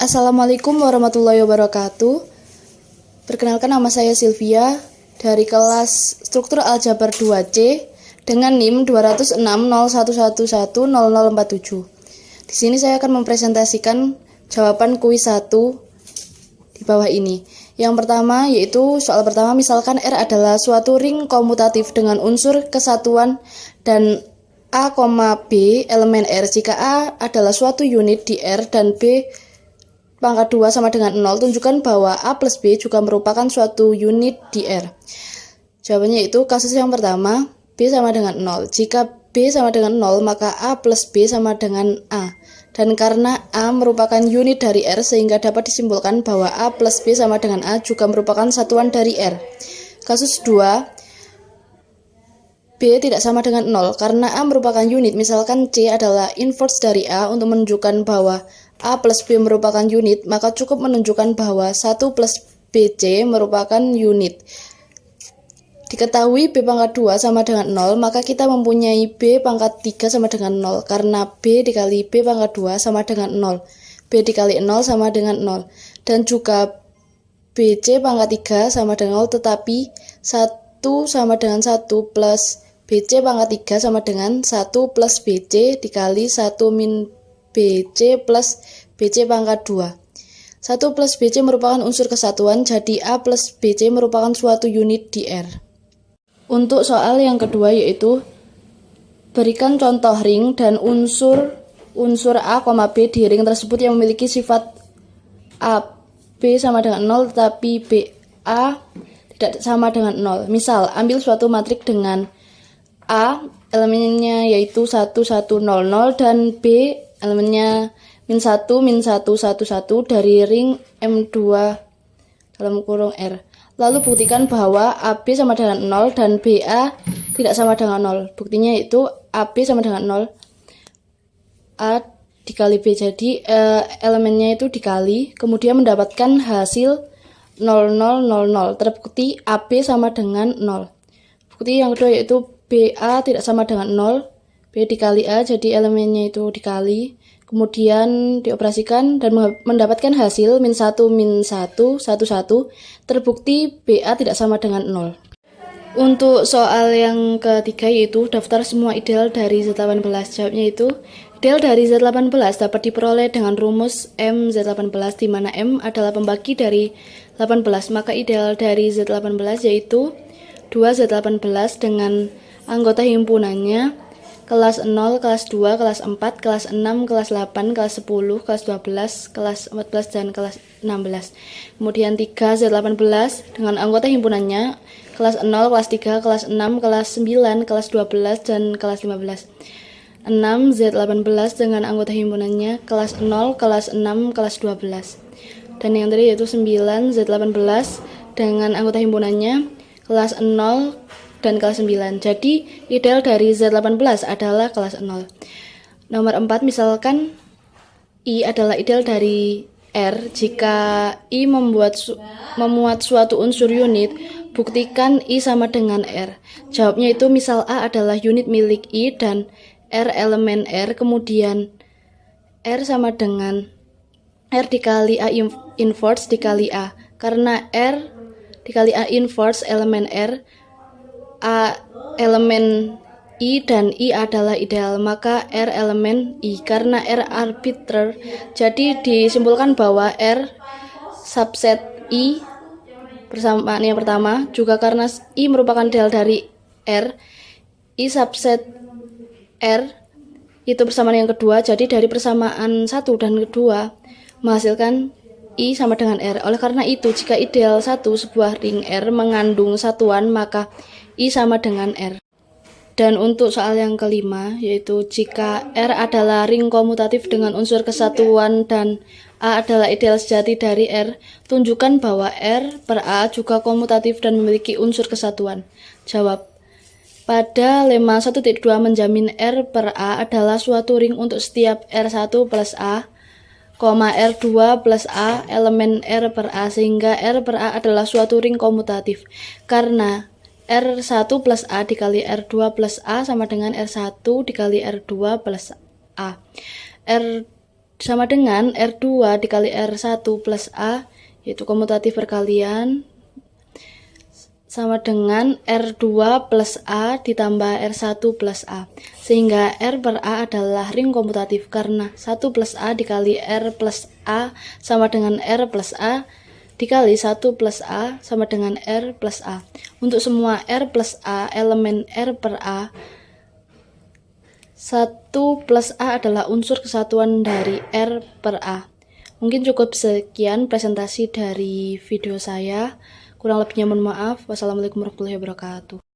Assalamualaikum warahmatullahi wabarakatuh. Perkenalkan, nama saya Sylvia dari kelas Struktur Aljabar 2C dengan NIM 20601110047. Di sini saya akan mempresentasikan jawaban kuis 1 di bawah ini. Yang pertama yaitu soal pertama, misalkan R adalah suatu ring komutatif dengan unsur kesatuan dan A, B elemen R. Jika A adalah suatu unit di R dan B pangkat 2 sama dengan 0, tunjukkan bahwa A plus B juga merupakan suatu unit di R. Jawabannya itu kasus yang pertama, B sama dengan 0. Jika B sama dengan 0, maka A plus B sama dengan A. Dan karena A merupakan unit dari R, sehingga dapat disimpulkan bahwa A plus B sama dengan A juga merupakan satuan dari R. Kasus 2, B tidak sama dengan 0. Karena A merupakan unit, misalkan C adalah inverse dari A. Untuk menunjukkan bahwa A plus B merupakan unit, maka cukup menunjukkan bahwa 1 plus BC merupakan unit. Diketahui B pangkat 2 sama dengan 0, maka kita mempunyai B pangkat 3 sama dengan 0. Karena B dikali B pangkat 2 sama dengan 0. B dikali 0 sama dengan 0. Dan juga BC pangkat 3 sama dengan 0, tetapi 1 sama dengan 1 plus BC pangkat 3 sama dengan 1 plus BC dikali 1 min BC plus BC pangkat 2. 1 plus BC merupakan unsur kesatuan, jadi A plus BC merupakan suatu unit di R. Untuk soal yang kedua yaitu berikan contoh ring dan unsur A, B di ring tersebut yang memiliki sifat A, B sama dengan 0 tetapi B, A tidak sama dengan 0. Misal, ambil suatu matrik dengan A elemennya yaitu 1, 1, 0, 0 dan B elemennya min 1, min 1, 1, 1 dari ring M2 dalam kurung R. Lalu buktikan bahwa AB sama dengan 0 dan BA tidak sama dengan 0. Buktinya itu AB sama dengan 0, A dikali B. Jadi elemennya itu dikali, kemudian mendapatkan hasil 0, 0, 0, 0. Terbukti AB sama dengan 0. Bukti yang kedua yaitu BA tidak sama dengan 0. B dikali A, jadi elemennya itu dikali. Kemudian dioperasikan dan mendapatkan hasil min 1, min 1, 1, 1. Terbukti BA tidak sama dengan 0. Untuk soal yang ketiga yaitu daftar semua ideal dari Z18. Jawabnya itu ideal dari Z18 dapat diperoleh dengan rumus MZ18, di mana M adalah pembagi dari 18. Maka ideal dari Z18 yaitu 2Z18 dengan anggota himpunannya kelas 0, kelas 2, kelas 4, kelas 6, kelas 8, kelas 10, kelas 12, kelas 14, dan kelas 16. Kemudian 3Z18 dengan anggota himpunannya kelas 0, kelas 3, kelas 6, kelas 9, kelas 12, dan kelas 15. 6Z18 dengan anggota himpunannya kelas 0, kelas 6, kelas 12. Dan yang tadi yaitu 9Z18 dengan anggota himpunannya kelas 0 dan kelas 9. Jadi ideal dari Z18 adalah kelas 0. Nomor 4, misalkan I adalah ideal dari R. Jika I memuat suatu unsur unit, buktikan I sama dengan R. Jawabnya itu misal A adalah unit milik I dan R elemen R, kemudian R sama dengan R dikali A inverse dikali A. Karena R dikali A inverse elemen R, A elemen I dan I adalah ideal, maka R elemen I. Karena R arbiter, jadi disimpulkan bahwa R subset I persamaan yang pertama. Juga karena I merupakan ideal dari R, I subset R itu persamaan yang kedua. Jadi dari persamaan 1 dan kedua menghasilkan I sama dengan R. Oleh karena itu, jika ideal 1 sebuah ring R mengandung satuan, maka I sama dengan R. Dan untuk soal yang kelima yaitu jika R adalah ring komutatif dengan unsur kesatuan dan A adalah ideal sejati dari R, tunjukkan bahwa R per A juga komutatif dan memiliki unsur kesatuan. Jawab. Pada lemma 1.2 menjamin R per A adalah suatu ring untuk setiap R1 plus A, R2 plus A elemen R per A, sehingga R per A adalah suatu ring komutatif. Karena R1 plus A dikali R2 plus A sama dengan R1 dikali R2 plus A. R sama dengan R2 dikali R1 plus A, yaitu komutatif perkalian, sama dengan R2 plus A ditambah R1 plus A, sehingga R per A adalah ring komutatif karena 1 plus A dikali R plus A sama dengan R plus A dikali 1 plus A sama dengan R plus A. Untuk semua R plus A elemen R per A, 1 plus A adalah unsur kesatuan dari R per A. Mungkin cukup sekian presentasi dari video saya. Kurang lebihnya mohon maaf. Wassalamualaikum warahmatullahi wabarakatuh.